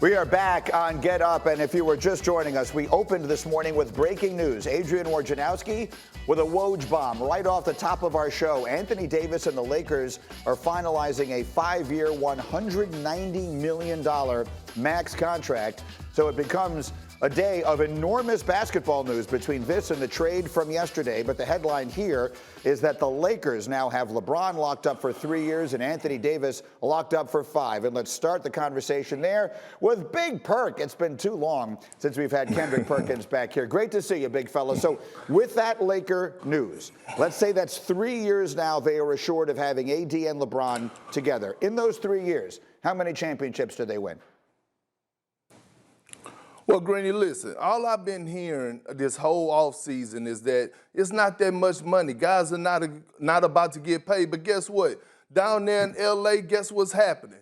We are back on Get Up, and if you were just joining us, we opened this morning with breaking news. Adrian Wojnarowski with a Woj bomb right off the top of our show. Anthony Davis and the Lakers are finalizing a 5-year, $190 million max contract. So it becomes a day of enormous basketball news between this and the trade from yesterday. But the headline here is that the Lakers now have LeBron locked up for 3 years and Anthony Davis locked up for 5. And let's start the conversation there with Big Perk. It's been too long since we've had Kendrick Perkins back here. Great to see you, big fella. So with that Laker news, let's say that's 3 years now they are assured of having AD and LeBron together. In those 3 years, how many championships did they win? Well, Greeny, listen, all I've been hearing this whole offseason is that it's not that much money. Guys are not about to get paid. But guess what? Down there in L.A., guess what's happening?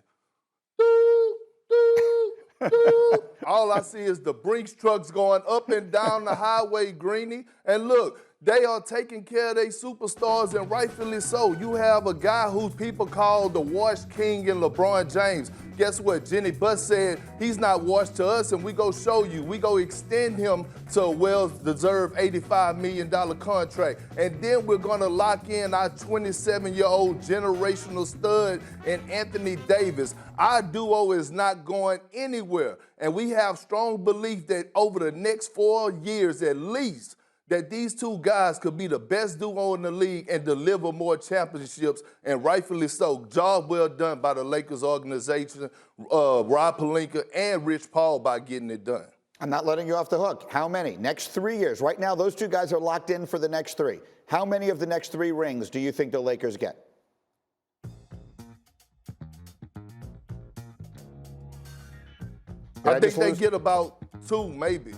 All I see is the Brinks trucks going up and down the highway, Greeny. And look, they are taking care of their superstars, and rightfully so. You have a guy who people call the Wash King in LeBron James. Guess what? Jenny Buss said he's not washed to us, and we go show you. We go extend him to a well-deserved $85 million contract. And then we're going to lock in our 27-year-old generational stud in Anthony Davis. Our duo is not going anywhere. And we have strong belief that over the next 4 years at least, that these two guys could be the best duo in the league and deliver more championships, and rightfully so. Job well done by the Lakers organization, Rob Pelinka and Rich Paul by getting it done. I'm not letting you off the hook. How many? Next 3 years. Right now, those two guys are locked in for the next 3. How many of the next 3 rings do you think the Lakers get? I think they get about 2, maybe.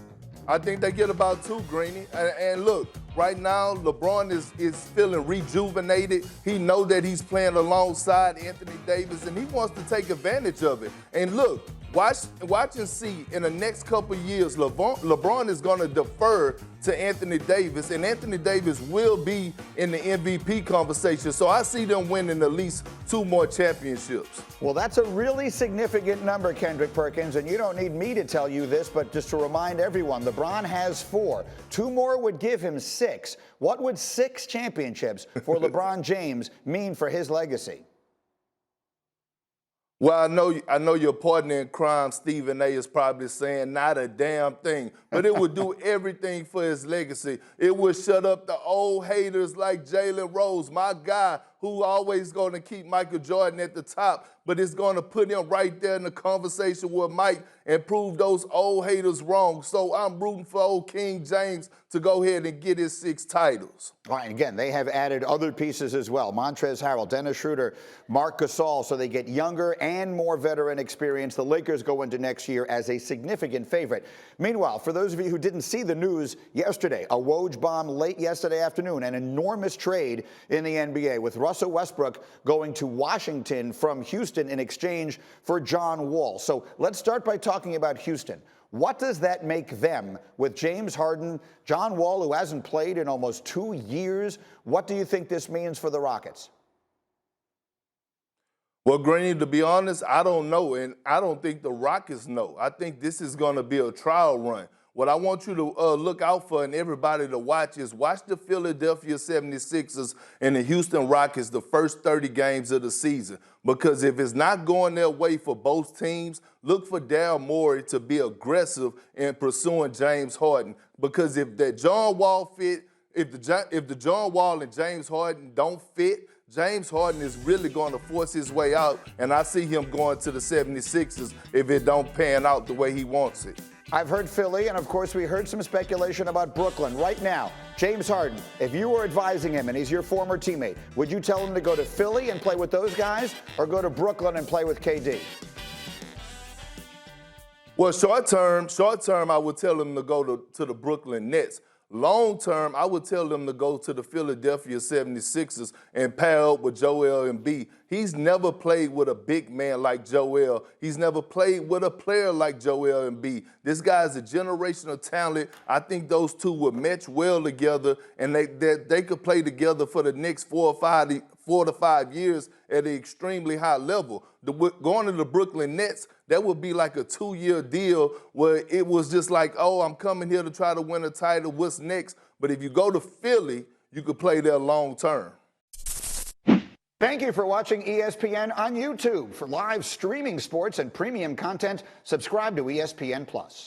I think they get about 2, Greeny. And look, right now, LeBron is feeling rejuvenated. He knows that he's playing alongside Anthony Davis, and he wants to take advantage of it. And look, watch and see in the next couple of years, LeBron is going to defer to Anthony Davis, and Anthony Davis will be in the MVP conversation. So I see them winning at least 2 more championships. Well, that's a really significant number, Kendrick Perkins, and you don't need me to tell you this, but just to remind everyone, LeBron has 4. 2 more would give him 6. What would 6 championships for LeBron James mean for his legacy? Well, I know your partner in crime, Stephen A, is probably saying not a damn thing, but it would do everything for his legacy. It would shut up the old haters like Jalen Rose, my guy, who always going to keep Michael Jordan at the top, but it's going to put him right there in the conversation with Mike and prove those old haters wrong. So I'm rooting for old King James to go ahead and get his 6 titles. All right, again, they have added other pieces as well. Montrezl Harrell, Dennis Schroeder, Marc Gasol, so they get younger and more veteran experience. The Lakers go into next year as a significant favorite. Meanwhile, for those of you who didn't see the news yesterday, a Woj bomb late yesterday afternoon, an enormous trade in the NBA with Russell Westbrook going to Washington from Houston in exchange for John Wall. So let's start by talking about Houston. What does that make them with James Harden, John Wall, who hasn't played in almost 2 years? What do you think this means for the Rockets? Well, Greeny, to be honest, I don't know, and I don't think the Rockets know. I think this is going to be a trial run. What I want you to look out for and everybody to watch is watch the Philadelphia 76ers and the Houston Rockets the first 30 games of the season. Because if it's not going their way for both teams, look for Daryl Morey to be aggressive in pursuing James Harden. Because if that John Wall fit, if the John Wall and James Harden don't fit, James Harden is really going to force his way out, and I see him going to the 76ers if it don't pan out the way he wants it. I've heard Philly, and of course we heard some speculation about Brooklyn. Right now, James Harden, if you were advising him and he's your former teammate, would you tell him to go to Philly and play with those guys or go to Brooklyn and play with KD? Well, short term, I would tell him to go to the Brooklyn Nets. Long term, I would tell them to go to the Philadelphia 76ers and pair up with Joel Embiid. He's never played with a big man like Joel. He's never played with a player like Joel Embiid. This guy's a generational talent. I think those two would match well together, and they could play together for the next 4 4 to 5 years at an extremely high level. Going to the Brooklyn Nets, that would be like a 2-year deal where it was just like, oh, I'm coming here to try to win a title. What's next? But if you go to Philly, you could play there long term. Thank you for watching ESPN on YouTube. For live streaming sports and premium content, subscribe to ESPN+.